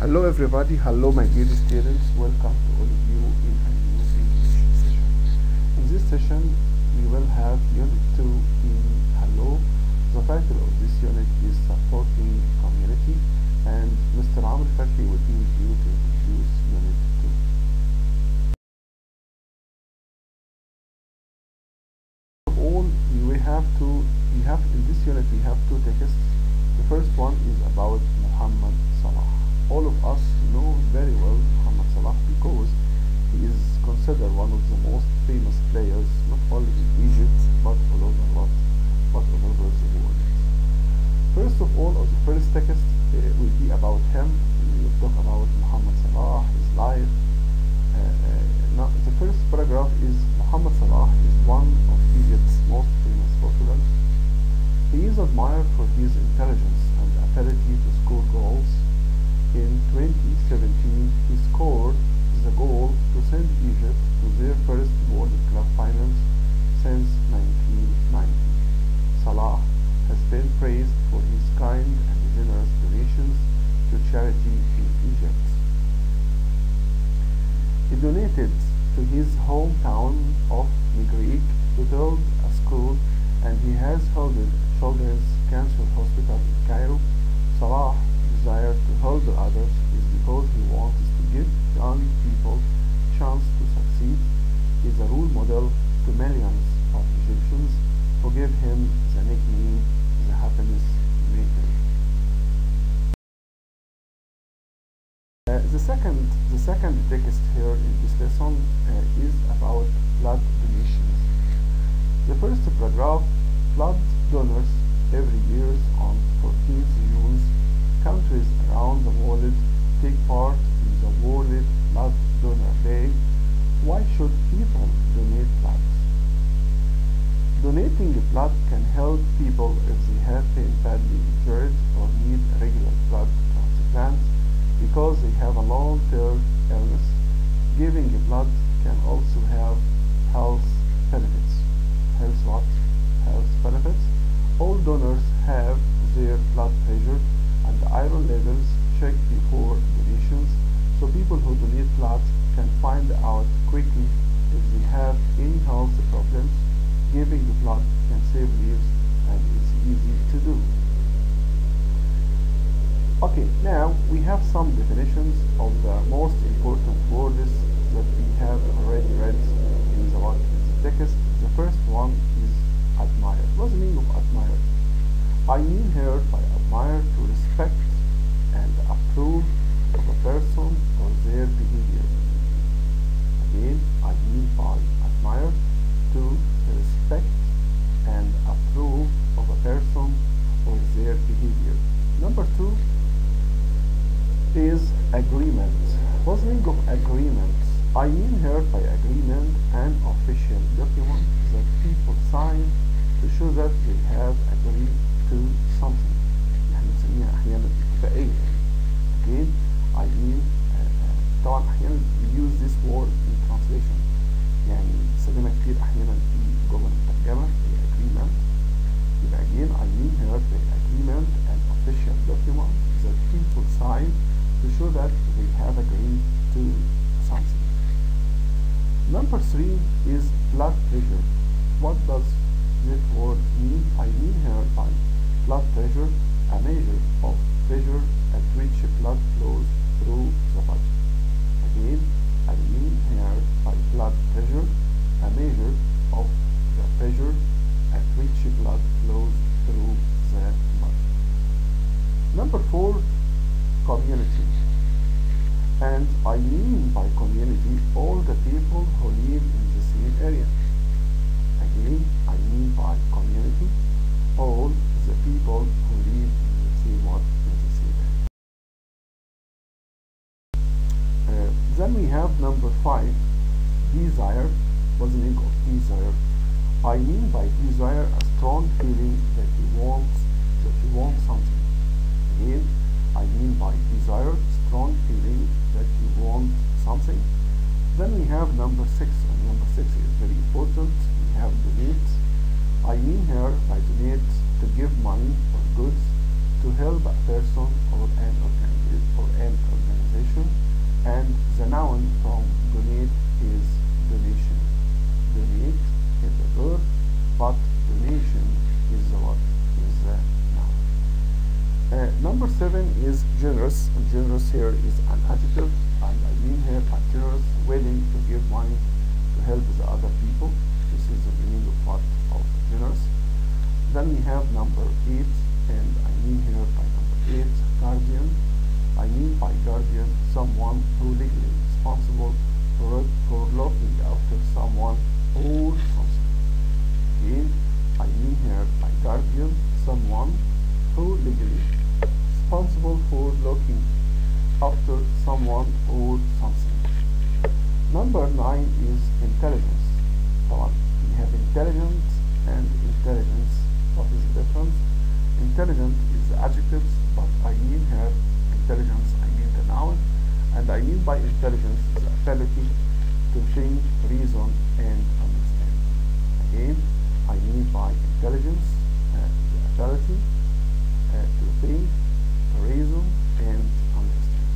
Hello everybody, hello my dear students, welcome to all of you in a new English session. In this session we will have unit 2 in Hello. The title of this unit is Supporting Community, and Mr. AMR FATHY will be with you to introduce unit 2. First of all, in this unit we have two texts. The first one is about Muhammad Salah. All of us know very well Muhammad Salah because he is considered one of the most famous players, not only in Egypt but all over the world. First of all, the first text will be about him. We will talk about Muhammad Salah, his life. Now, the first paragraph is Muhammad Salah is one of Egypt's most famous footballers. He is admired for his intelligence and ability to score goals. In 2017, he scored the goal to send Egypt to their first World Club finals since 1990. Salah has been praised for his kind and generous donations to charity in Egypt. He donated to his hometown of Negreg to build a school, and he has held a children's cancer hospital in Cairo. Salah's desire to help others is because he wants to give young people a chance to succeed. He is a role model to millions of Egyptians who give him the nickname the happiness maker. The second text here in this lesson is about blood donations. The first paragraph: blood donors every year on 14th June, countries around the world take part in the World Blood Donor Day. Why should people donate blood? Donating blood can help people if they have been badly injured or need regular blood transplants because they have a long-term illness. Giving blood can also have health benefits. Health benefits. All donors have their blood pressure and iron levels checked before donations, so people who donate blood can find out quickly if they have any health problems. Giving the blood can save lives, and it's easy to do. Okay, now we have some definitions of the most important words that we have already read in the text. The first one is admire. What's the meaning of admire? I mean here by admire to respect and approve of a person or their behavior. Again, I mean by admire to respect and approve of a person or their behavior. Number two is agreement. What's the meaning of agreement? I mean here by agreement an official document that people sign to show that they have agreed to something. يعني بنسميها أحيانا اتفاقية. Again, I mean طبعا أحيانا we use this word in translation. يعني بنستخدمها كتير أحيانا في جمل الترجمة هي agreement. يبقى again I mean here by agreement an official document that people sign to show that they have agreed to something. Number three is blood pressure. What does that word mean? I mean here by blood pressure a measure of pressure at which blood flows through the body. Again, I mean here by blood pressure a measure of the pressure at which blood flows through the body. Number four, community. And I mean by community all the people who live in the same area. Again, I mean by community all the people who live in the same area. Then we have number five, desire. What's the meaning of desire? I mean by desire a strong feeling that you want something. Again, I mean by desire strong feeling that you want something. Then we have number six, and number six is very important. We have donate. I mean here by donate to give money or goods to help a person or an organization. donated for an organization, and the noun from donate is donation. Donate is the verb, but donation is the what? Is the noun. Number 7 is generous, and generous here is an adjective, and I mean here by generous, willing to give money to help the other people. This is the meaning of what? Of generous. Then we have number 8, and I mean here by number 8, guardian. I mean by guardian someone who legally responsible for looking after someone or something. Again, I mean here by guardian someone who legally responsible for looking after someone or something. Number 9 is intelligence. We have intelligence and intelligence. What is the difference? Intelligent is the adjectives, but I mean here intelligence, I mean the noun, and I mean by intelligence the ability to think, reason, and understand. Again, I mean by intelligence the ability to think, reason, and understand.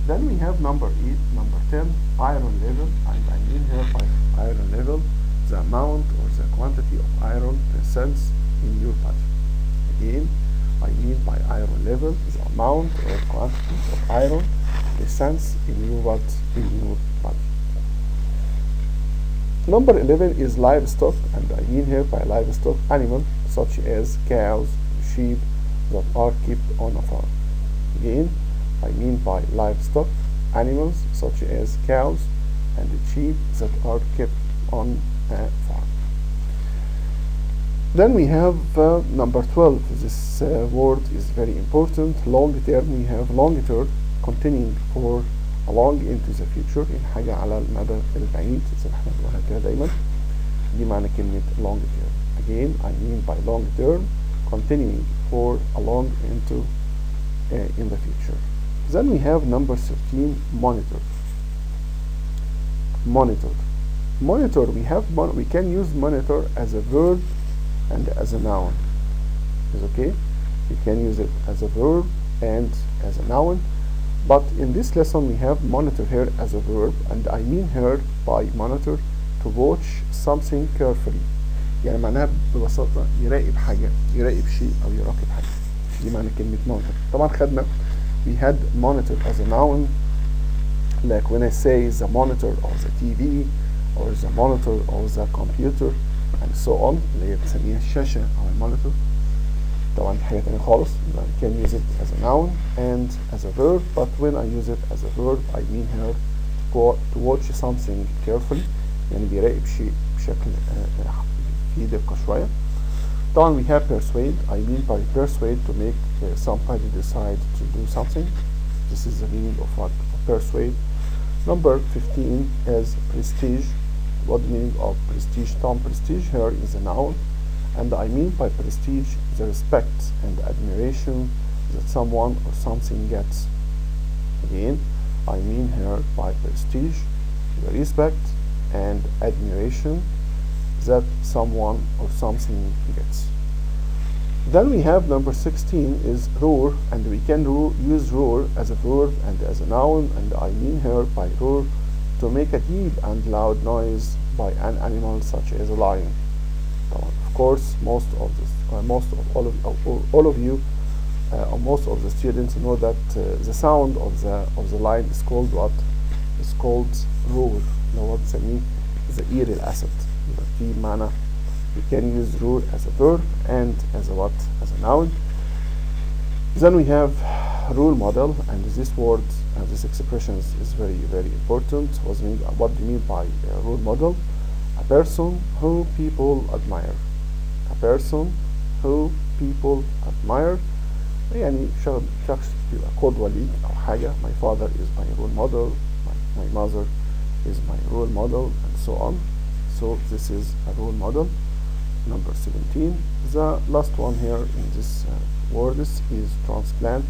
Then we have number 8, number 10, iron level, and I mean here by iron level the amount or the quantity of iron present in your body. Again, I mean by iron level the amount or quantity of iron present in your body. Number 11 is livestock, and I mean here by livestock animals such as cows, sheep that are kept on a farm. Again, I mean by livestock animals such as cows and sheep that are kept on a farm. Then we have number 12. This word is very important. Long term. We have long term continuing for along into the future. يعني حاجة على المدى البعيد زي ما احنا بنقولها كده دايما. دي معنى كلمة long term. Again, I mean by long term continuing for along into in the future. Then we have number 13, monitor. Monitor. Monitor. We can use monitor as a verb and as a noun. Is okay? You can use it as a verb and as a noun, but in this lesson we have monitor here as a verb, and I mean here by monitor to watch something carefully. يعني معناها ببساطة يراقب حاجة، يراقب شيء أو يراقب حاجة. دي معنى كلمة monitor. طبعا خدنا we had monitor as a noun, like when I say the monitor of the TV or the monitor of the computer and so on, اللي هي بنسميها الشاشة أو المونيتور. طبعا دي حاجة تانية خالص. I can use it as a noun and as a verb, but when I use it as a verb I mean here to watch something carefully، يعني بيراقب شيء بشكل فيه دقة شوية. طبعا we have persuade. I mean by persuade to make somebody decide to do something. This is the meaning of what persuade. Number 15 is prestige. What the meaning of prestige? Tom, prestige here is a noun, and I mean by prestige the respect and admiration that someone or something gets. Again, I mean here by prestige the respect and admiration that someone or something gets. Then we have number 16 is roar, and we can use roar as a verb and as a noun, and I mean here by roar to make a deep and loud noise by an animal such as a lion. Of course, most of all of you, or most of the students know that the sound of the lion is called what? It's called roar. اللي هو بنسميه زئير الأسد. في معنى we can use roar as a verb and as a what? As a noun. Then we have role model, and this word, this expression is very, very important. What do you mean by role model? A person who people admire. A person who people admire. يعني شخص بيبقى قدوة ليك أو حاجة. My father is my role model. My mother is my role model, and so on. So this is a role model. Number 17. The last one here in this words is transplant,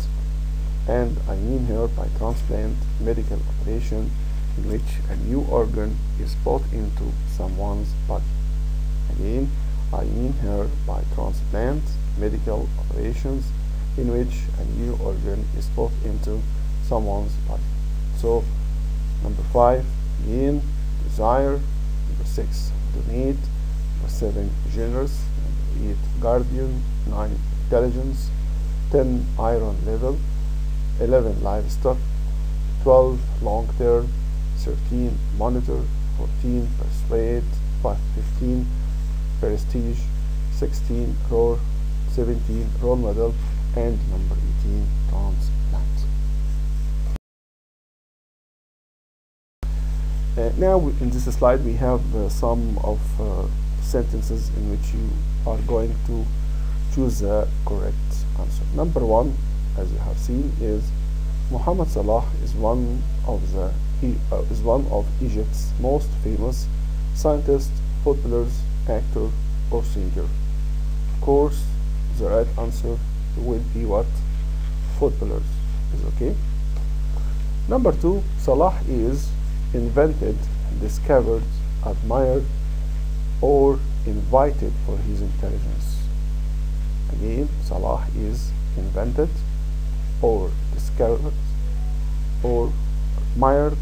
and I mean here by transplant medical operation in which a new organ is put into someone's body. Again, I mean here by transplant medical operations in which a new organ is put into someone's body. So number 5, again, desire. Number 6, donate. Number 7, generous. Number 8, guardian. 9, intelligence. 10, iron level. 11, livestock. 12, long term. 13, monitor. 14, persuade. 15, prestige. 16, roar. 17, role model. And number 18, transplant. Now in this slide we have some of sentences in which you are going to choose the correct answer. Number 1, as you have seen, is Muhammad Salah is one of Egypt's most famous scientists, footballers, actor, or singer. Of course, the right answer will be what? Footballers. Is okay. Number 2, Salah is invented, discovered, admired, or invited for his intelligence. Again, Salah is invented, or discovered, or admired,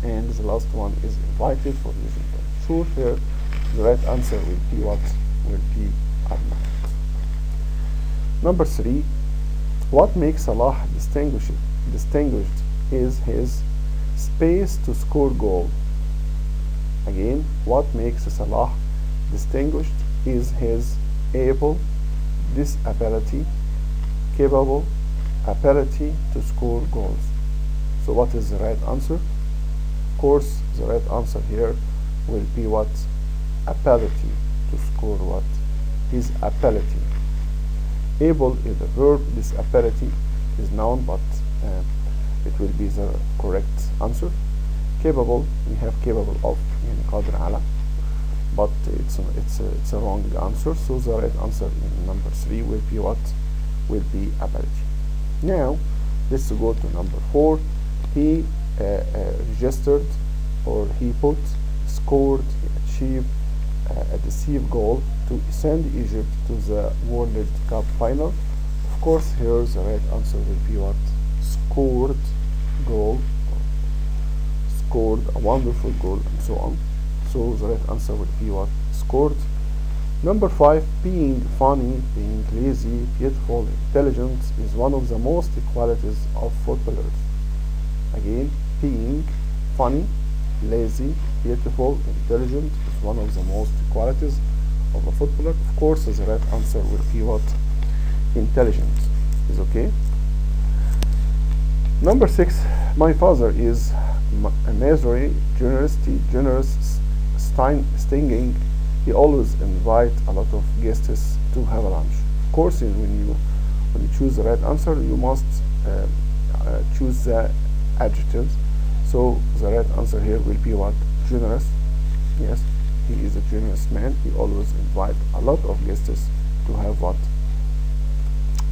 and the last one is invited for his intelligence. So here the right answer will be what? Will be admired. Number 3, what makes Salah distinguished is his space to score goal. Again, what makes Salah distinguished is his able, disability, capable, ability to score goals. So what is the right answer? Of course, the right answer here will be what? Ability to score what? His ability. Able is the verb, disability is noun, but it will be the correct answer. Capable, we have capable of, قادر على, but it's a wrong answer. So the right answer in number 3 will be what? Will be ability. Now let's go to number 4. He registered, or he scored, he achieved a decisive goal to send Egypt to the World Cup final. Of course, here the right answer will be what? Scored goal, scored a wonderful goal, and so on. So the right answer will be what? Scored. Number 5, being funny, being lazy, beautiful, intelligent is one of the most qualities of footballers. Again, being funny, lazy, beautiful, intelligent is one of the most qualities of a footballer. Of course, the right answer will be what? Intelligent. Is okay. Number 6, my father is a misery, generous, stinging. He always invite a lot of guests to have a lunch. Of course, when you choose the right answer, you must choose the adjectives. So the right answer here will be what? Generous. Yes, he is a generous man. He always invite a lot of guests to have what?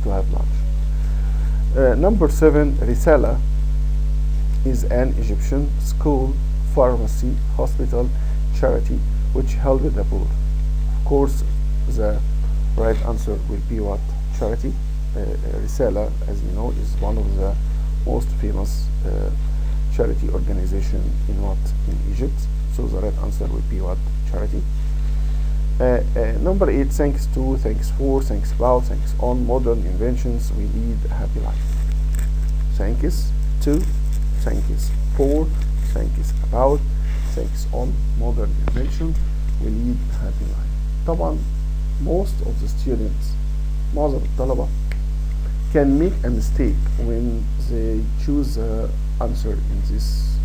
To have lunch. Number 7, Risala is an Egyptian school, pharmacy, hospital, charity which helped the poor. Of course, the right answer will be what? Charity. Risala, as you know, is one of the most famous charity organization in Egypt. So the right answer will be what? Charity. Number 8, thanks to, thanks for, thanks about, thanks on modern inventions we lead a happy life. Thanks to, thanks for, thanks about, thanks on modern invention we lead a happy life. طبعا most of the students, معظم الطلبة, can make a mistake when they choose the answer in this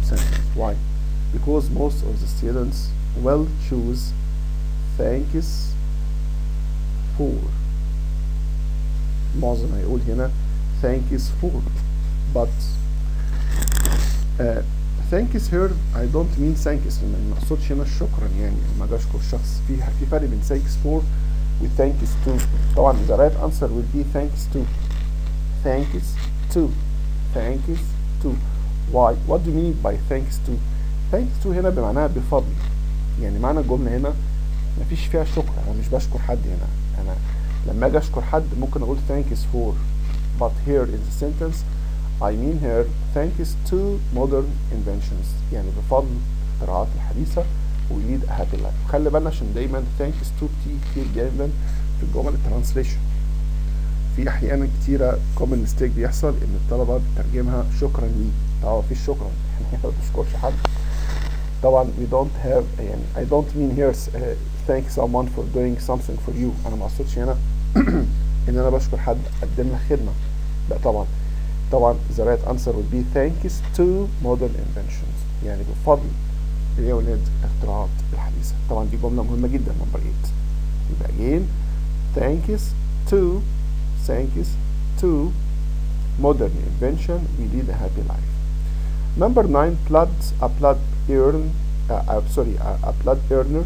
sentence. Why? Because most of the students will choose thanks for. معظم هيقول هنا thanks for, but thanks here I don't mean thanks. ما اقصدش هنا شكرا، يعني لما اجي اشكر شخص. في فرق بين thanks for و thanks to. طبعا the right answer will be thanks to. Thanks to. Thanks to. Why? What do you mean by thanks to? Thanks to هنا بمعناها بفضل. يعني معنى الجملة هنا مفيش فيها شكر، انا مش بشكر حد هنا. انا لما اجي اشكر حد ممكن اقول thanks for, but here in the sentence I mean here thanks to modern inventions، يعني بفضل الاختراعات الحديثة we lead a happy life. خلي بالنا عشان دايما thanks to بتيجي كتير جدا في الجمل الترانسليشن. في احيانا كتيرة common mistake بيحصل ان الطلبة بتترجمها شكرا لي. طبعا مفيش شكرا، احنا ما بنشكرش حد. طبعا we don't have يعني I don't mean here thank someone for doing something for you. انا ما اقصدش هنا ان انا بشكر حد قدم لك خدمة، لا طبعا the right answer would be thanks to modern inventions، يعني بفضل يا ولاد الاختراعات الحديثة. طبعا دي جملة مهمة جدا نمبر 8. يبقى again thanks to modern invention we lead a happy life. Number 9, a blood earner,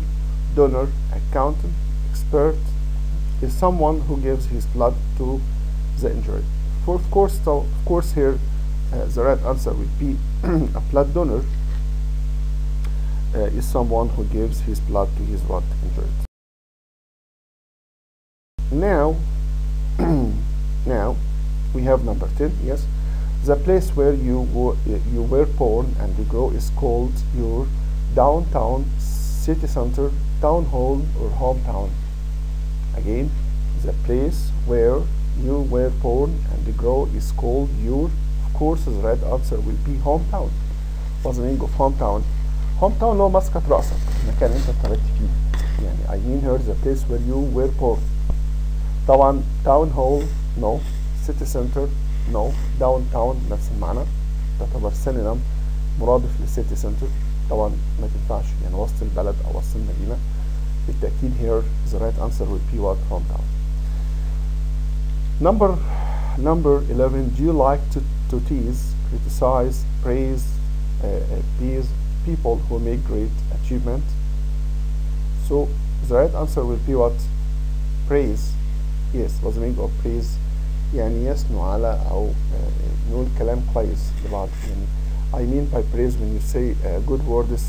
donor, accountant, expert is someone who gives his blood to the injured. Of course here the right answer would be a blood donor is someone who gives his blood to his injured. Now we have number 10. Yes, the place where you were born and you grow is called your downtown, city center, town hall, or hometown. Again, the place where you were born and you grow is called your. Of course, the right answer will be hometown. What's the meaning of hometown? Hometown هو مسقط رأسك، المكان اللي انت اتولدت فيه. يعني I mean here the place where you were born. طبعا town hall no, city center no, downtown نفس المعنى، تعتبر synonym مرادف للcity center. طبعا ما تنفعش يعني وسط البلد او وسط المدينة. بالتأكيد here the right answer will be what? Hometown. Number 11, do you like to tease, criticize, praise, people who make great achievement? So the right answer will be what? Praise. Yes, what's the meaning of praise? يعني يثنوا على أو نقول كلام كويس لبعض. يعني I mean by praise when you say good words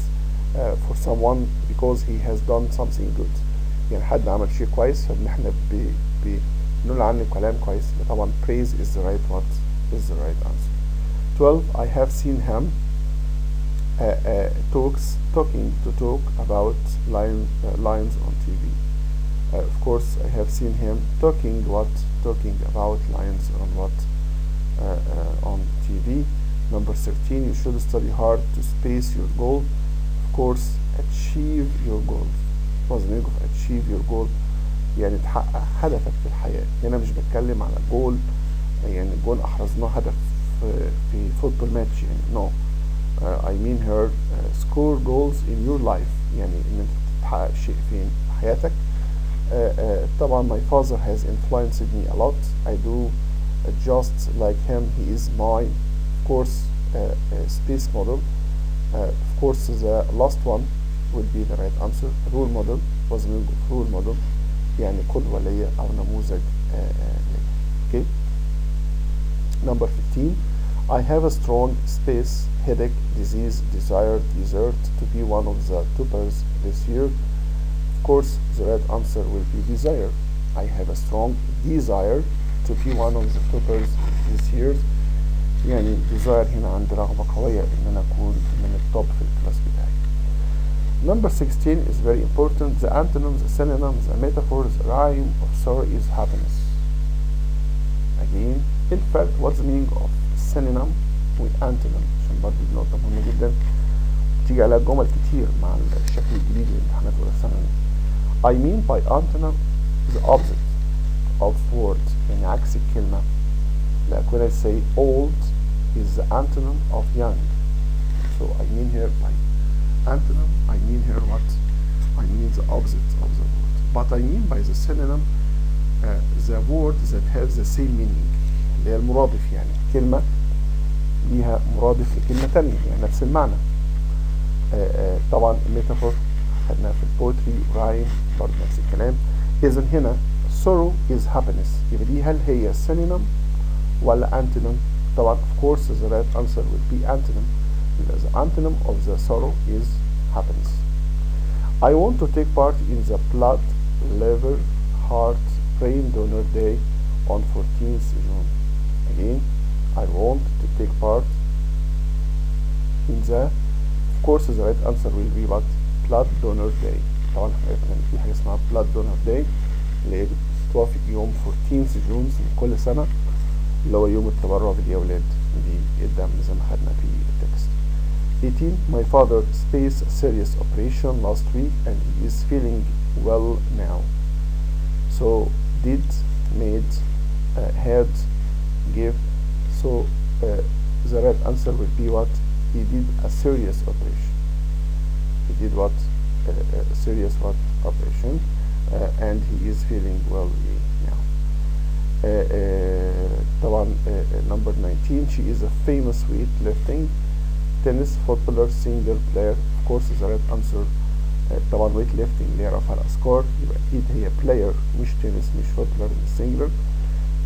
for someone because he has done something good. يعني حد عمل شيء كويس فإحنا بنقول عنه كلام كويس. طبعا praise is the right what? Is the right answer. 12, I have seen him talk about lions on TV. Of course, I have seen him talking about lions on on TV. Number 13, you should study hard to space your goal. Of course, achieve your goal. What's the meaning of achieve your goal? يعني تحقق هدفك في الحياة. هنا مش بتكلم على جول يعني جول أحرزناه هدف في فوتبول ماتش يعني no. I mean here score goals in your life، يعني إن أنت تحقق شيء فين في حياتك. طبعا my father has influenced me a lot. I do just like him. He is my of course space model. Of course the last one would be the right answer. Role model. was the meaning of role model يعني قدوة ليا أو نموذج ليا. Okay. Number 15, I have a strong space headache disease desert to be one of the toppers this year. Of course, the right answer will be desire. I have a strong desire to be one of the toppers this year. يعني desire هنا عندي رغبة قوية إن أنا أكون من التوب في الكلاس بتاعي. Number 16 is very important. The antonyms, the synonyms, the metaphors, the rhyme of sorrow is happiness. Again, in fact, what's the meaning of synonym with antonym؟ عشان برضه دي نقطة مهمة جدا بتيجي عليها جمل كتير مع الشكل الجديد للامتحانات أولى ثانوي. I mean by antonym the opposite of word، يعني عكس الكلمة. Like when I say old is the antonym of young. So I mean here by antonym, I mean here what? I mean the opposite of the word. But I mean by the synonym the word that has the same meaning، اللي هي المرادف، يعني كلمة ليها مرادف لكلمة تانية يعني نفس المعنى. طبعا الميتافور خدناها في البوتري رايم برضه نفس الكلام. إذا هنا sorrow is happiness، يبقى دي هل هي synonym ولا antonym؟ طبعا of course the right answer would be antonym. The antonym of the sorrow is happiness. I want to take part in the blood, liver, heart, brain donor day on 14th June. Again, I want to take part in the, of course the right answer will be what? blood donor day. طبعا احنا عرفنا ان في حاجه اسمها blood donor day اللي هي بتوافق يوم 14th June من كل سنه، اللي هو يوم التبرع باليا ولاد بالدم زي ما خدنا في التكست. 18. My father faced a serious operation last week and he is feeling well now. So did, made, had, give. So the right answer will be what? He did a serious operation. He did what? A serious what? Operation. And he is feeling well now. طبعا number 19. She is a famous weightlifting, tennis, footballer, singer, player. Of course the right answer طبعا weightlifting اللي رفع الأثقال، يبقى أكيد هي player مش tennis مش footballer مش singer.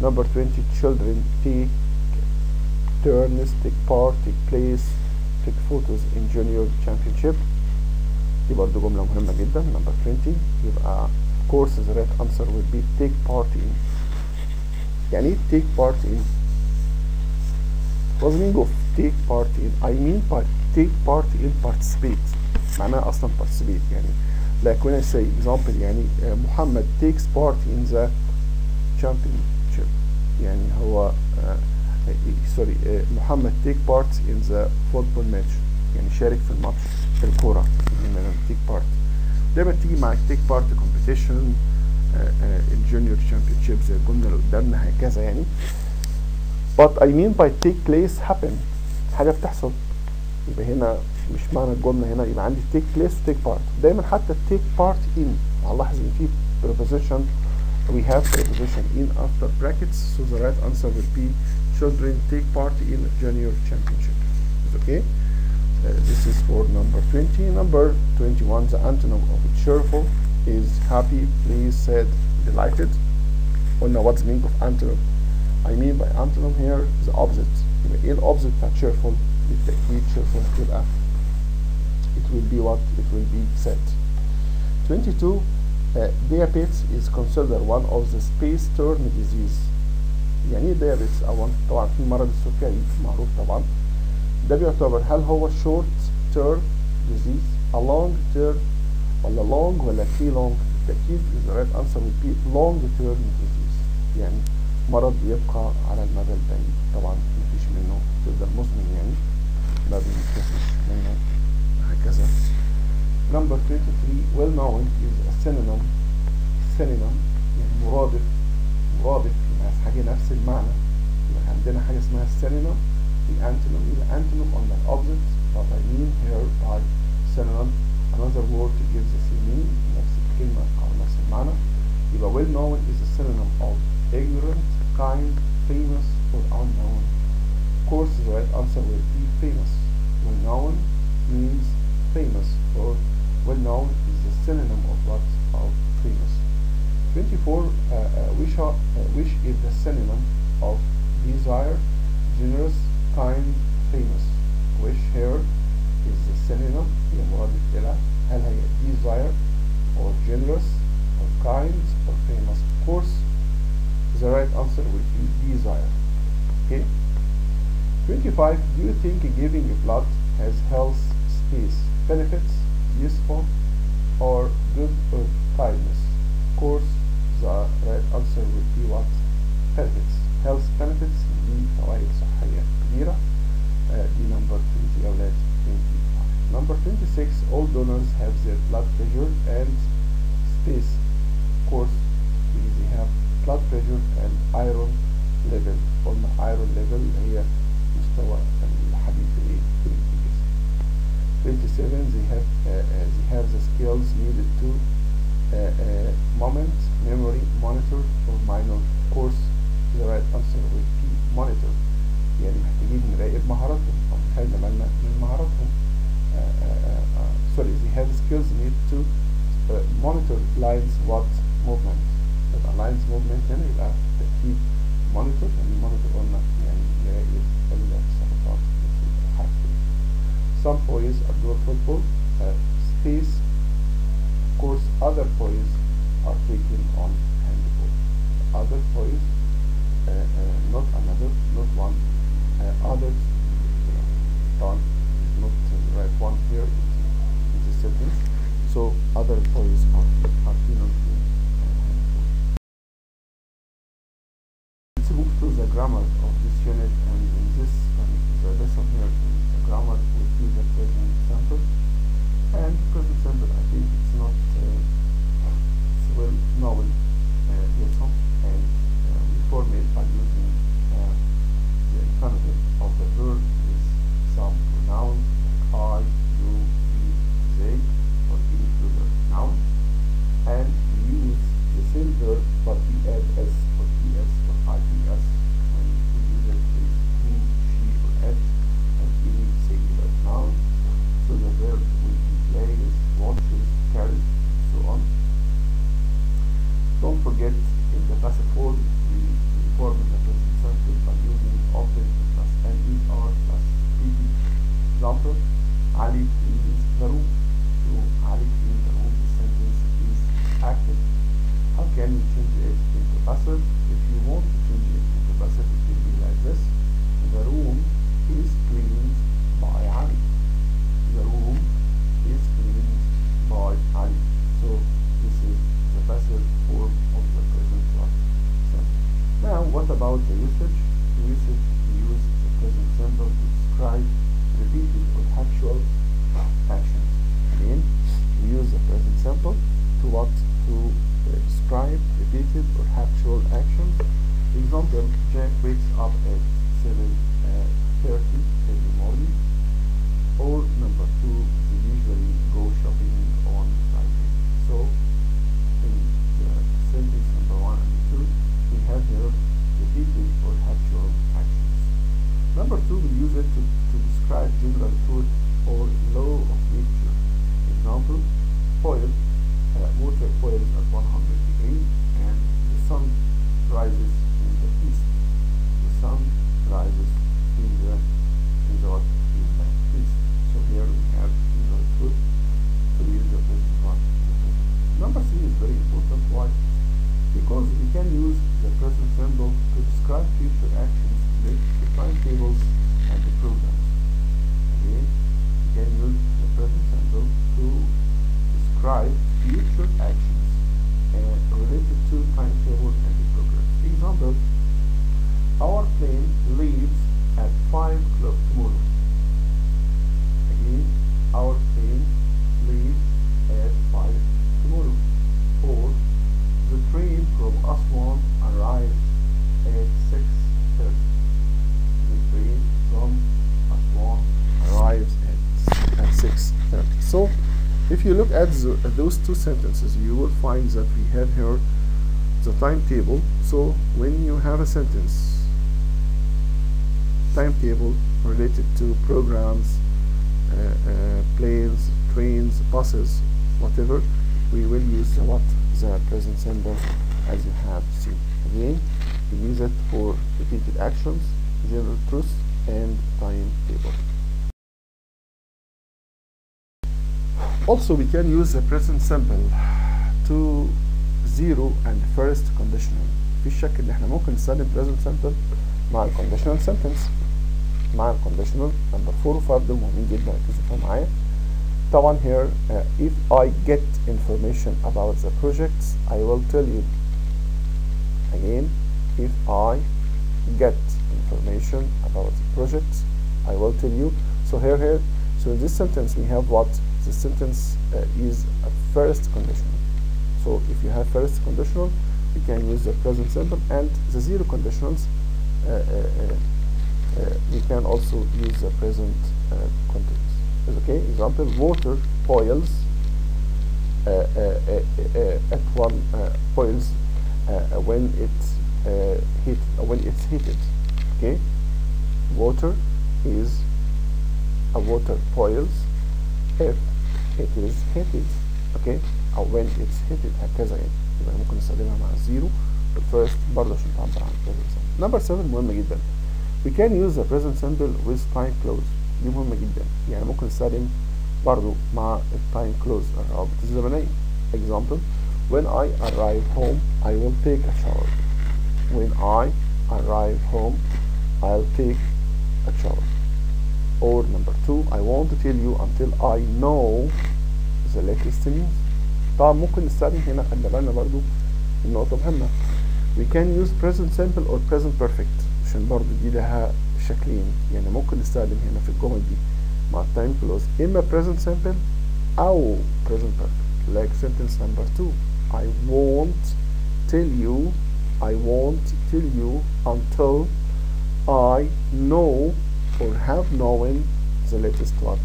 number 20. Children take turns, take part, take place, take photos in junior championship. دي برضه جملة مهمة جدا. number 20 يبقى of course the right answer will be take part in. يعني ايه take part in؟ what's the meaning of take part in? I mean by take part in participate، معناها أصلا participate يعني like when I say example يعني محمد takes part in the championship، يعني هو محمد take part in the football match، يعني شارك في الماتش في الكورة، يعني take part دايما تيجي معك take part competition الجونيور championship زي الجملة اللي قدامنا هكذا يعني. but I mean by take place happen، حاجة بتحصل، يبقى هنا مش معنى الجملة هنا يبقى عندي take place و take part. دايما حتى take part in هنلاحظ ان في preposition we have preposition in after brackets, so the right answer will be children take part in junior championship. Is okay? This is for number 20. Number 21, the antonym of cheerful is happy, pleased, sad, delighted. قلنا what's the meaning of antonym? I mean by antonym here the opposite. يبقى ايه الopposite بتاع cheerful؟ بالتأكيد cheerful هتبقى it will be what? It will be sad. 22. Diabetes is considered one of the space-term disease. يعني ايه diabetes؟ طبعا في مرض السكري معروف طبعا. ده بيعتبر هل هو short term disease, a long term ولا long ولا too long؟ بالتأكيد the right answer will be long term disease، يعني مرض بيبقى على المدى البعيد، طبعا مفيش منه تقدر مزمن يعني ما بينتهيش منه هكذا. number 23 well known is a synonym يعني مرادف يعني حاجة نفس المعنى، يبقى عندنا حاجة اسمها synonym. the antonym on the opposite, but I mean here by synonym another word to give the same meaning، نفس الكلمة أو نفس المعنى. يبقى well known is a synonym of ignorant, kind, famous or unknown. Of course the right answer will be famous. well known means famous, or well known is the synonym of what? Of famous. 24 which is the synonym of desire, generous, kind, famous. wish here is the synonym هي مرادف إلى هل هي desire or generous or kind or famous. Of course the right answer will be desire. Okay. 25 do you think giving blood has health, space, benefits, useful or good or kindness? Of course the right answer will be what? benefits. health benefits دي فوائد صحية كبيرة. دي number 20 يا ولاد. 25. number 26 all donors have their blood pressure and space. of course they have blood pressure and iron level. قلنا iron level هي مستوى الحديد في الجسم. 27 they have the skills needed to moment, memory, monitor or minor. of course the right answer will be monitor، يعني محتاجين نراقب مهاراتهم أو نخلي بالنا من مهاراتهم. sorry they have skills needed to monitor lines what movement. يبقى lines movement هنا يبقى تأكيد monitor، يعني monitor قلنا يعني نراقب التصرفات في الحركة. some boys adore football. space of course other boys are taking on handball. other toys, not another, not one, others. Done is not the right one here in this sentence. So other toys are penal in handful. Let's move to the grammar of this unit, and in this the lesson here in the grammar we see the present simple. And present simple, I think it's not it's well known lesson, and we form it by using the infinitive of the verb with some pronouns like I, you, he, they, or any plural noun, and we use the same verb but we add s or es or ips when we use it with he, she, or it, or any singular noun. So the verb will be plays, watches, carries, and so on. Don't forget, in the passive form we form the present simple by using object plus NER plus PP. Example, Ali cleans the room. So Ali cleans the room, the sentence is active. How can we change it into passive? If you want to change it into passive, it will be like this. The room is cleaned by Ali. The room is cleaned by Ali. So this is the passive form of the present simple. Now, what about the usage? The usage, we use the present simple to describe repeated or actual actions. Again, we use the present simple to what? To describe repeated or actual actions. Example, Jack wakes up at 7:30 every morning. Or number 2, they usually go shopping on Friday. So in the sentence number 1 and 2, we have here repeated or actual actions. Number 2, we use it to describe general truth or law of nature. Example, water boils at 100 degrees and the sun rises in the east. The sun rises in the east. So here we have general truth, so we use the present one. Number 3 is very important. Why? Because we can use the present simple to describe future actions related to timetables and the programs. Again, we can use the present simple to describe future actions related to timetables and the programs. Example, our plane leaves at 5 o'clock tomorrow. Again, our plane leaves at 5 tomorrow. Or the train from Aswan arrives at 6:30. The train from Aswan arrives at 6:30. So, if you look at those two sentences, you will find that we have here the timetable. So, when you have a sentence, timetable related to programs, planes, trains, buses, whatever, we will use the present simple as you have seen. Again, we use it for repeated actions, general truth, and timetable. Also, we can use the present simple to zero and first conditional. في شك ان احنا ممكن نستخدم present simple مع ال conditional sentence. مع ال conditional number 4 و 5 دول مهمين جدا ركزوا معايا. طبعا here if I get information about the projects I will tell you. Again, if I get information about the projects I will tell you. So here so in this sentence we have what? The sentence is a first conditional. So if you have first conditional, you can use the present simple, and the zero conditionals we can also use the present continuous. Okay, example, water boils at one boils when it's heated. Okay, water boils if it is heated. Okay, او when it's heated هكذا يعني. يبقى ممكن نستخدمها مع الزيرو الفيرست برضه عشان تعبر عن present simple. Number 7 مهمة جدا. We can use the present simple with time clause. دي مهمة جدا. يعني ممكن نستخدم برضه مع التايم كلوز الروابط الزمنية. Example, when I arrive home I will take a shower. when I arrive home I'll take a shower. Or number 2, I won't tell you until I know the latest news. طبعا ممكن نستخدم هنا، خلي بالنا برضو النقطة مهمة. We can use present simple or present perfect عشان برضو دي لها شكلين. يعني ممكن نستخدم هنا في الجمل دي مع time clause إما present simple أو present perfect. Like sentence number 2, I won't tell you until I know or have known the latest news.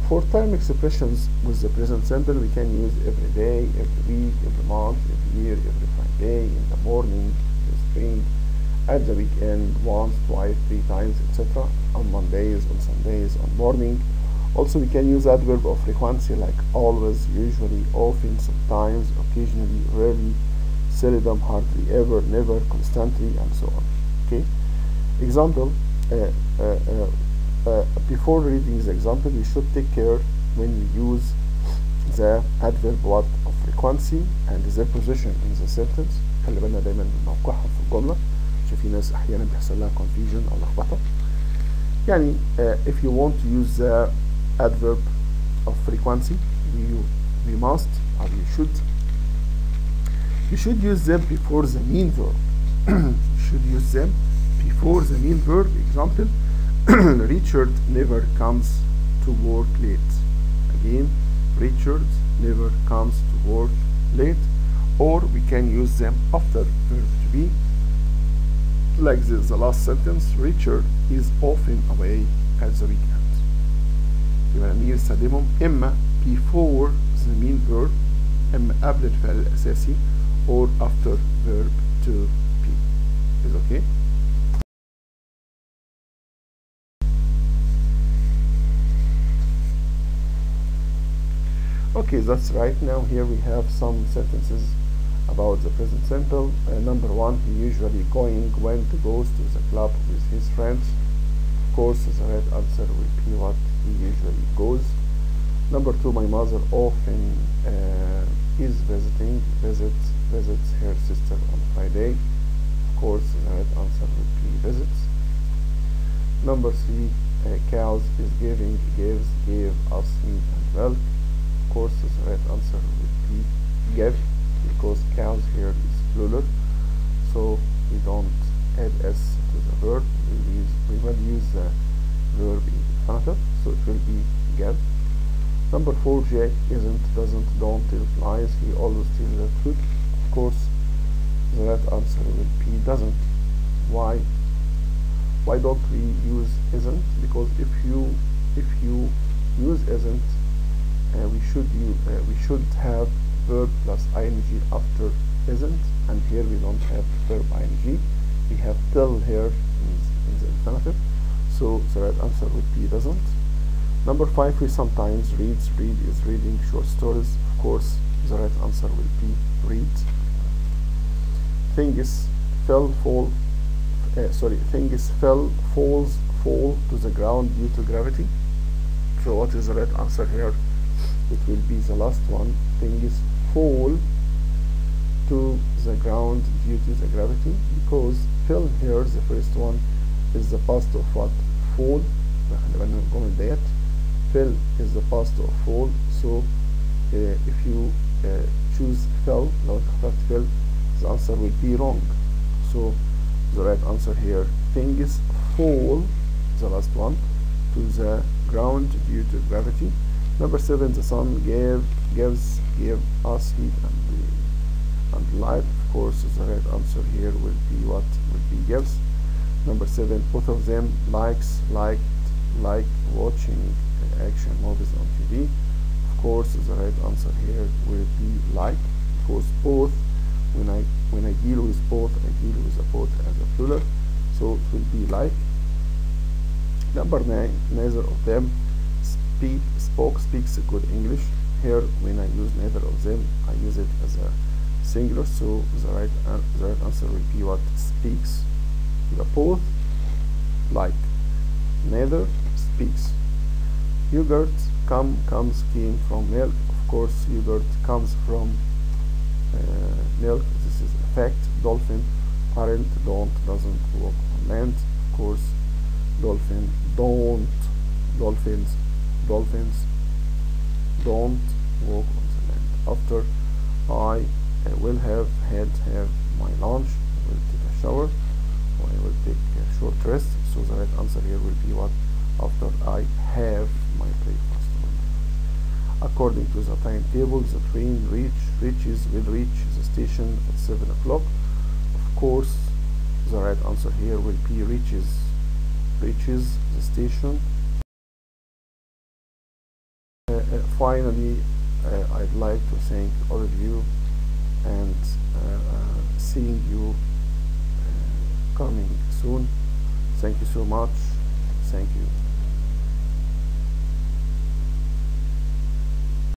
For time expressions with the present simple, we can use every day, every week, every month, every year, every Friday, in the morning, in the spring, at the weekend, once, twice, 3 times, etc. On Mondays, on Sundays, on morning. Also, we can use adverb of frequency like always, usually, often, sometimes, occasionally, rarely, seldom, hardly, ever, never, constantly, and so on. Okay. Example. Before reading the example, we should take care when we use the adverb what of frequency and their position in the sentence. خلي بالنا دايما من موقعها في الجملة عشان في ناس أحيانا بيحصل لها confusion أو لخبطة. يعني if you want to use the adverb of frequency, we must or you should use them before the main verb. You should use them before the main verb. Example. Richard never comes to work late. Again, Richard never comes to work late. Or we can use them after verb to be. Like this, the last sentence, Richard is often away at the weekend. يبقى نيجي نستخدمهم إما before the main verb، إما قبل الفعل الأساسي، or after verb to be. Is okay? Okay, that's right. Now here we have some sentences about the present simple. Number 1, he usually going when he goes to the club with his friends. Of course, the right answer will be what he usually goes. Number 2, my mother often is visits her sister on Friday. Of course, the right answer will be visits. Number 3, cows is gave us meat and milk. Of course, the right answer would be give, because cows here is plural, so we don't add s to the verb. We will use the verb in infinitive, so it will be give. Number 4, Jack isn't, doesn't, don't tell lies. He always tells the truth. Of course, the right answer will be doesn't. Why don't we use isn't? Because if you use isn't, we should have verb plus ing after isn't, and here we don't have verb ing. We have till here in the infinitive, so the right answer would be doesn't. Number 5, we sometimes read is reading short stories. Of course, the right answer will be read. Things fall to the ground due to gravity. So what is the right answer here? It will be the last one. Things fall to the ground due to the gravity, because fell here, the first one, is the past of what? Fall. Fell is the past of fall, so if you choose fell, fell, the answer will be wrong. So the right answer here, things fall, the last one, to the ground due to gravity. Number 7, the sun gave us heat and light. Of course, the right answer here will be what? Will be gives. Number 7, both of them like watching action movies on TV. Of course, the right answer here will be like, because both, when I deal with both, I deal with the both as a plural, so it will be like. Number 9, neither of them speaks good English. Here, when I use neither of them, I use it as a singular, so the right answer will be what? Speaks. Both like, neither speaks. Yogurt came from milk. Of course, yogurt comes from milk. This is a fact. Dolphin aren't, don't, doesn't walk on land. Of course, dolphins don't walk on the land. After I will have my lunch, I will take a shower, or I will take a short rest. So the right answer here will be what? After I have my breakfast. According to the timetable, the train will reach the station at 7 o'clock. Of course, the right answer here will be reaches the station. Finally, I'd like to thank all of you, and seeing you coming soon. Thank you so much. Thank you.